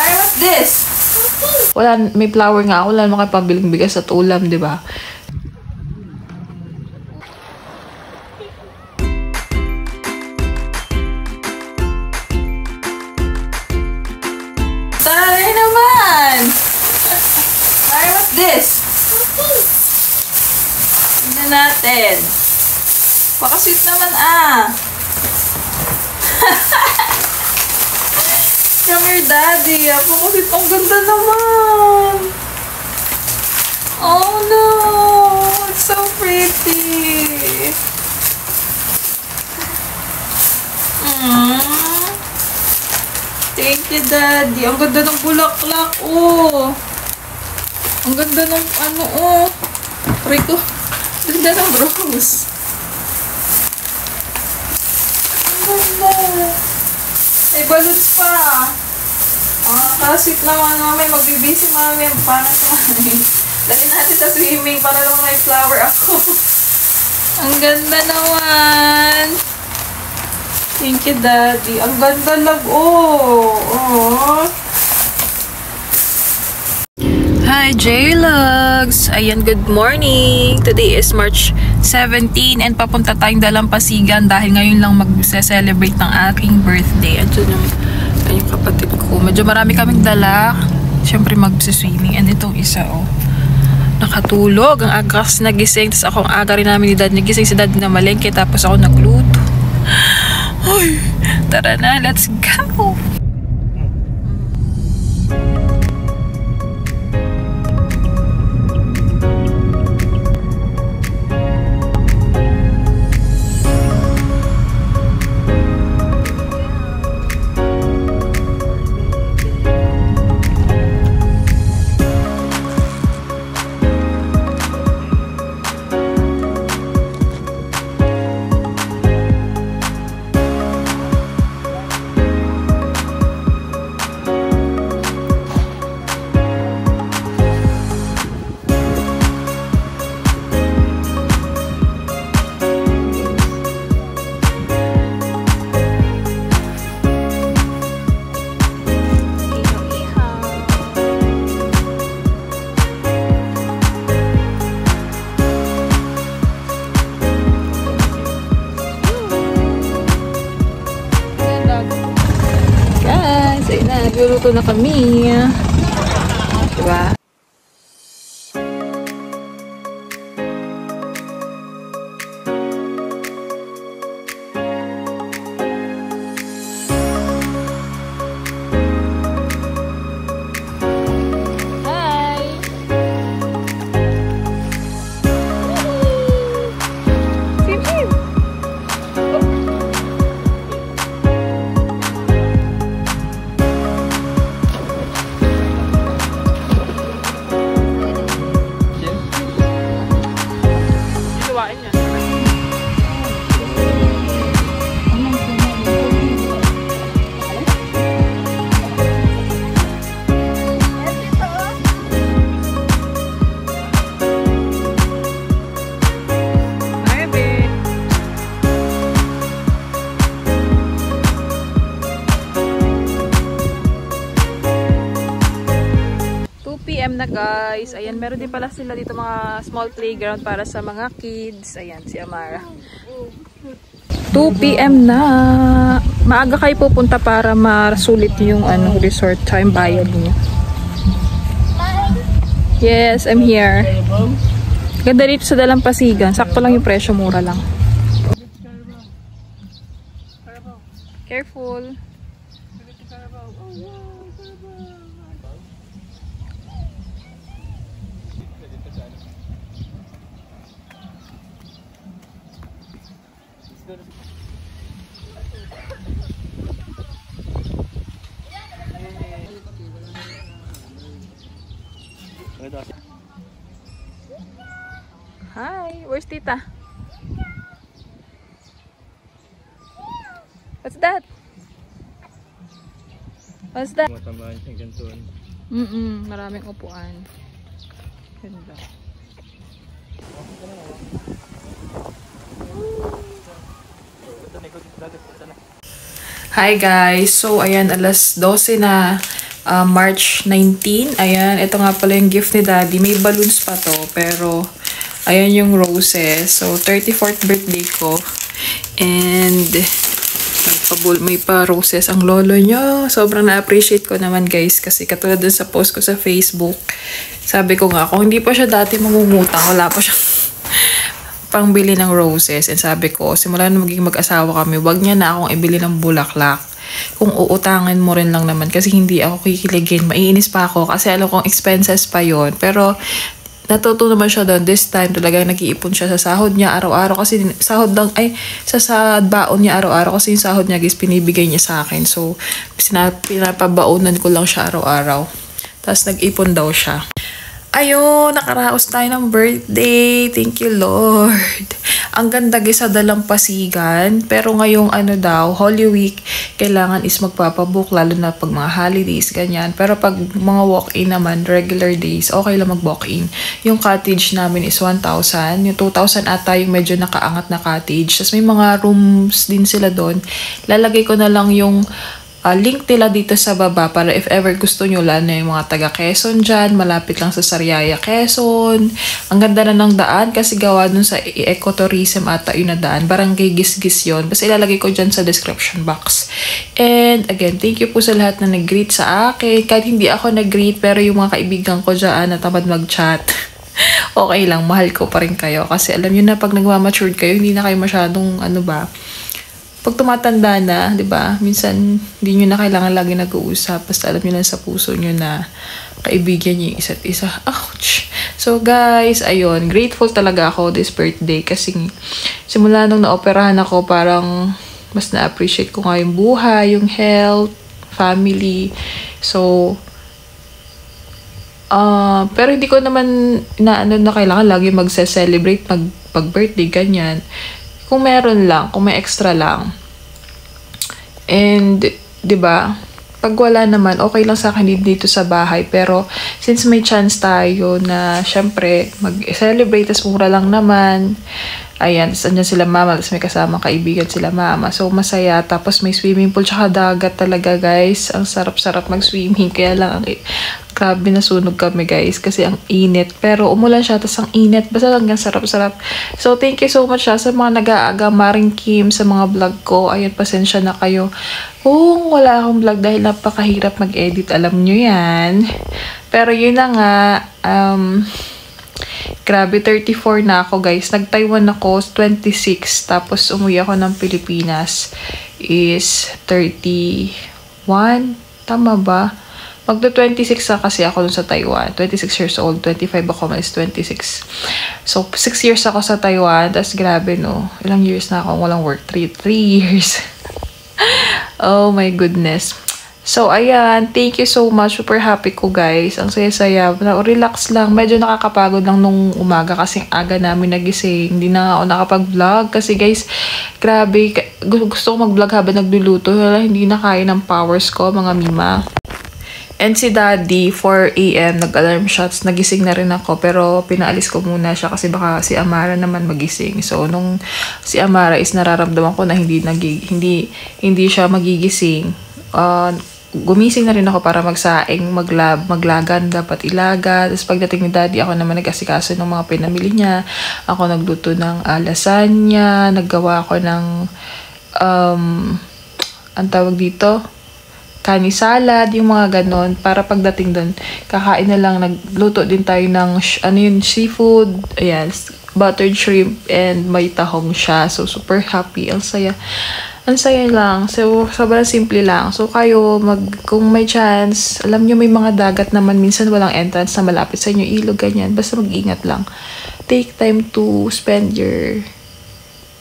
Mari, what's this? Wala, may flower nga ako. Wala naman kayo pabiling bigas at ulam, di ba? Taray naman! Mari, what's this? Tignan natin. Pakasit naman Come here, Daddy. Pakasit, ang ganda naman. Oh no! It's so pretty. Thank you, Daddy. Ang ganda ng bulaklak, oh. Ang ganda ng Rico. Ganda ng rose. Ang ganda. May baluts pa. Kasit naman namin. Magbibisi mami. Para sa mami. Dali natin sa swimming para lang may flower ako. Ang ganda naman. Thank you, Daddy. Ang ganda lang. Hi, J-Lugs! Ayan, good morning! Today is March 17 and papunta tayong Dalampasigan dahil ngayon lang mag-celebrate ng aking birthday. At yun yung kapatid ko. Medyo marami kaming dala. Siyempre mag-swimming. And itong isa, nakatulog. Ang agas nagising. Tapos ako, ang aga rin namin ni Dad nagising. Si Dad na malengke. Tapos ako nagluto. Ay, tara na, let's go! Nagluluto na kami. Diba? PM na guys. Ayan, meron din pala sila dito mga small playground para sa mga kids. Ayan, si Amara. 2 PM na. Maaga kayo pupunta para masulit yung resort time bayad niyo. Yes, I'm here. Ganda dito sa Dalampasigan. Sakto lang yung presyo, mura lang. Careful. Hi, where's Tita? What's that? What's that? Maraming upuan. Ganda. Hi guys, so ayan, alas 12 na. March 19. Ayan, ito nga pala yung gift ni Daddy. May balloons pa to, pero ayan yung roses. So, 34th birthday ko. And may pa roses ang lolo niya. Sobrang na-appreciate ko naman guys, kasi katulad dun sa post ko sa Facebook, sabi ko nga, kung hindi pa siya dati mangungutang, wala pa siyang pangbili ng roses. And sabi ko, simula na maging mag-asawa kami, wag niya na akong ibili ng bulaklak. Kung uutangin mo rin lang naman, kasi hindi ako kikiligin. Maiinis pa ako kasi alam kong expenses pa yon. Pero natuto naman siya doon. This time talagang nag-iipon siya sa sahod niya araw-araw, kasi sahod lang, sa baon niya araw-araw, kasi yung sahod niya guys pinibigay niya sa akin. So pinapabaunan ko lang siya araw-araw. Tapos nag-ipon daw siya. Ayun, nakaraos tayo ng birthday. Thank you, Lord. Ang ganda guys sa dalampasigan. Pero ngayong Holy Week, kailangan is magpapabook, lalo na pag mga holidays, ganyan. Pero pag mga walk-in naman, regular days, okay lang mag-walk-in. Yung cottage namin is 1,000. Yung 2,000 ata yung medyo nakaangat na cottage. Tapos may mga rooms din sila doon. Lalagay ko na lang yung link nila dito sa baba para if ever gusto nyo, lalo na yung mga taga Quezon dyan, malapit lang sa Sariaya, Quezon. Ang ganda na ng daan kasi gawa dun sa ecotourism ata yun na daan. Barangay Gisgis yun. Basta ilalagay ko dyan sa description box. And again, thank you po sa lahat na nag-greet sa akin. Kahit hindi ako nag-greet, pero yung mga kaibigan ko dyan na tamad mag-chat, okay lang, mahal ko pa rin kayo. Kasi alam nyo na pag nagmamature kayo, hindi na kayo masyadong pag tumatanda na, 'di ba? Minsan hindi niyo na kailangan lagi nag-uusap, basta alam niyo lang sa puso niyo na kaibigan niyo yung isa't isa. Ouch. So guys, ayun, grateful talaga ako this birthday kasi simula nung naoperahan ako, parang mas na-appreciate ko nga yung buhay, yung health, family. So pero hindi ko naman na kailangan lagi magse-celebrate pag-birthday ganyan. Kung meron lang, kung may extra lang. And, 'di ba? Pag wala naman, okay lang sa akin dito sa bahay. Pero, since may chance tayo na, syempre, mag-celebrate, tas mura lang naman. Ayan, tas andyan sila mama, tas may kasamang kaibigan sila mama. So, masaya. Tapos, may swimming pool, tsaka dagat talaga, guys. Ang sarap-sarap mag-swimming. Kaya lang, grabe nasunog kami guys kasi ang init. Pero umulan siya, tas ang init. Basta hanggang sarap-sarap. So, thank you so much sa mga nag-aaga, Maring Kim, sa mga vlog ko. Ayun, pasensya na kayo. Kung wala akong vlog dahil napakahirap mag-edit, alam nyo yan. Pero yun na nga, grabe, 34 na ako guys. Nag-Taiwan ako, 26. Tapos umuwi ako ng Pilipinas is 31. Tama ba? Magto-26 na kasi ako dun sa Taiwan. 26 years old. 25 ako, mas 26. So, 6 years ako sa Taiwan. Tapos, grabe, no? Ilang years na ako walang work? 3 years. Oh my goodness. So, ayan. Thank you so much. Super happy ko, guys. Ang saya-saya. Relax lang. Medyo nakakapagod lang nung umaga kasi aga namin nagising. Hindi na ako nakapag-vlog. Kasi, guys, grabe. Gusto ko mag-vlog habang nagluluto. Hindi na kaya ng powers ko, mga mima. And si Daddy, 4 AM, nag-alarm shots, nagising na rin ako. Pero pinaalis ko muna siya kasi baka si Amara naman magising. So, nung si Amara is nararamdaman ko na hindi siya magigising. Gumising na rin ako para magsaing, maglagan, dapat ilaga. Tapos pagdating ni Daddy, ako naman nag-asikaso ng mga pinamili niya. Ako nagluto ng lasagna, naggawa ako ng, ang tawag dito? Kani salad, yung mga ganon, para pagdating doon, kakain na lang, nagluto din tayo ng, seafood, ayan, buttered shrimp, and may tahong siya. So, super happy, ang saya lang. So, sobrang simple lang. So, kayo, kung may chance, alam nyo may mga dagat naman, minsan walang entrance na malapit sa inyo, ilog, ganyan, basta mag-ingat lang. Take time to spend your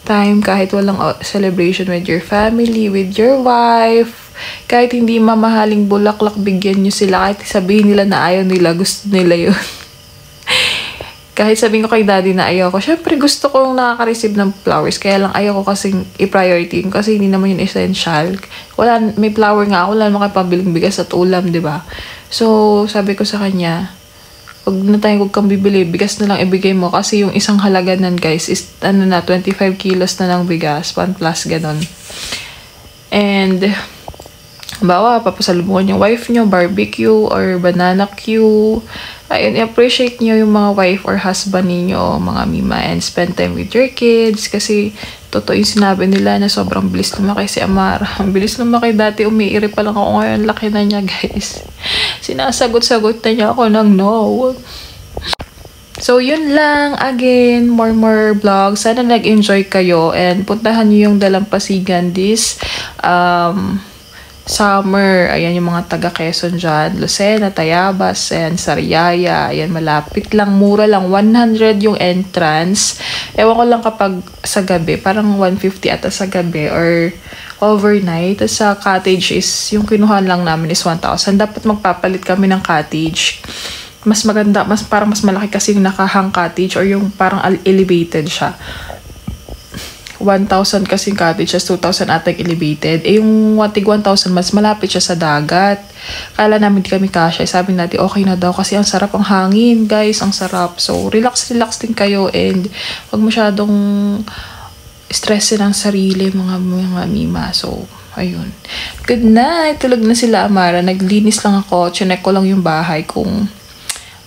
time kahit walang celebration with your family, with your wife. Kahit hindi mamahaling bulaklak, bigyan nyo sila. Kahit sabihin nila na ayaw nila, gusto nila yun. Kahit sabihin ko kay Daddy na ayaw ko, syempre gusto kong nakaka-receive ng flowers. Kaya lang ayaw ko kasing i-priority kasi hindi naman yun essential. May flower nga ako, wala naman kayo pabiling bigas at ulam, diba? So, sabi ko sa kanya, huwag na tayo kang bibili, bigas na lang ibigay mo. Kasi yung isang halaga nan guys is 25 kilos na ng bigas, 1 plus ganon. And Bawa, papasalubungan yung wife nyo, barbecue or banana queue. Ayun, i-appreciate nyo yung mga wife or husband ninyo, mga mima, and spend time with your kids. Kasi, totoo yung sinabi nila na sobrang bilis lumaki si Amara. Ang bilis lumaki dati, umiiri pa lang ako ngayon. Laki na niya, guys. Sinasagot-sagot na niya ako ng no. So, yun lang. Again, more vlogs. Sana nag-enjoy kayo. And puntahan nyo yung Dalampasigan this summer. Ayan yung mga taga Quezon dyan. Lucena, Tayabas, and Sariaya. Ayan, malapit lang. Mura lang. 100 yung entrance. Ewan ko lang kapag sa gabi. Parang 150 ata sa gabi. Or overnight. Tapos sa cottage is, yung kinuhan lang namin is 1,000. Dapat magpapalit kami ng cottage. Mas maganda. Parang mas malaki kasi yung nakahang cottage. Or yung parang elevated siya. 1,000 kasi yung cottage, 2,000 ata elevated. Eh, yung 1,000 mas malapit siya sa dagat. Kala namin di kami kasya. Sabi natin, okay na daw kasi ang sarap ang hangin, guys. Ang sarap. So, relax din kayo and wag masyadong stressin ang sarili, mga mima. So, ayun. Good night. Tulog na sila, Amara. Naglinis lang ako. Chinek ko lang yung bahay kung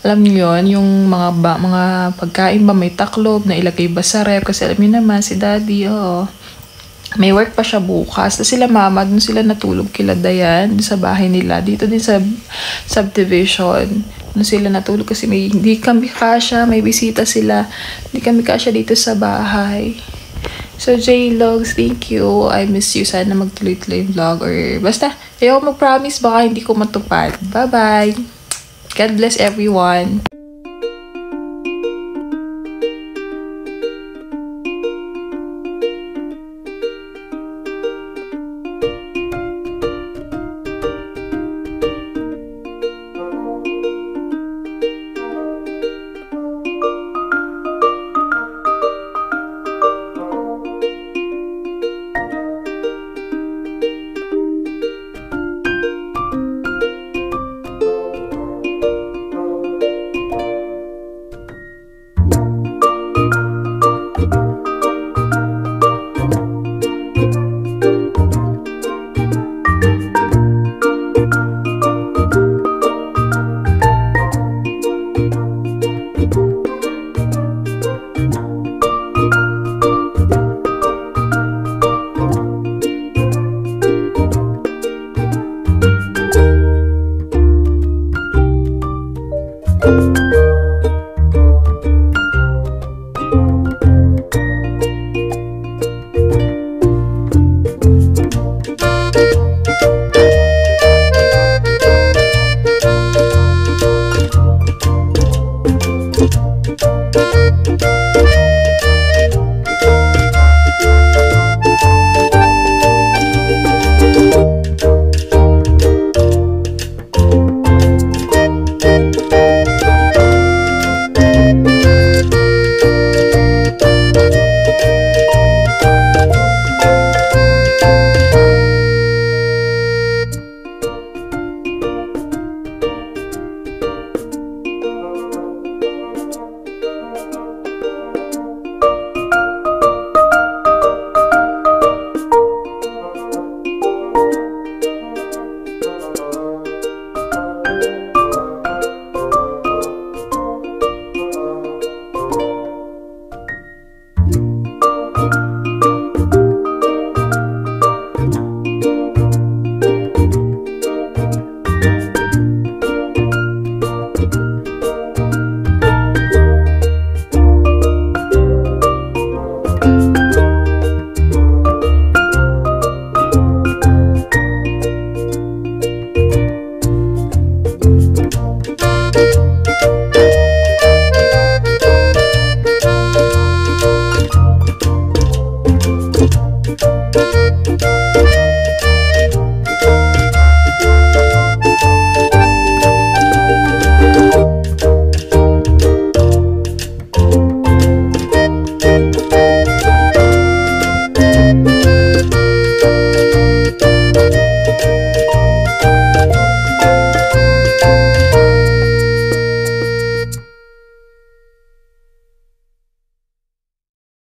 alam niyo yun, yung mga pagkain ba may taklob na ilagay ba sa ref. Kasi alam niyo naman, si daddy, may work pa siya bukas. Tapos sila mama, dun sila natulog kila Dayan, sa bahay nila. Dito din sa subdivision. Dun sila natulog kasi hindi kami kasya, may bisita sila. Hindi kami kasya dito sa bahay. So, J-Logs, thank you. I miss you. Sana magtuloy-tuloy yung vlog. Or basta, ayaw mag-promise, baka hindi ko matupad. Bye-bye! God bless everyone.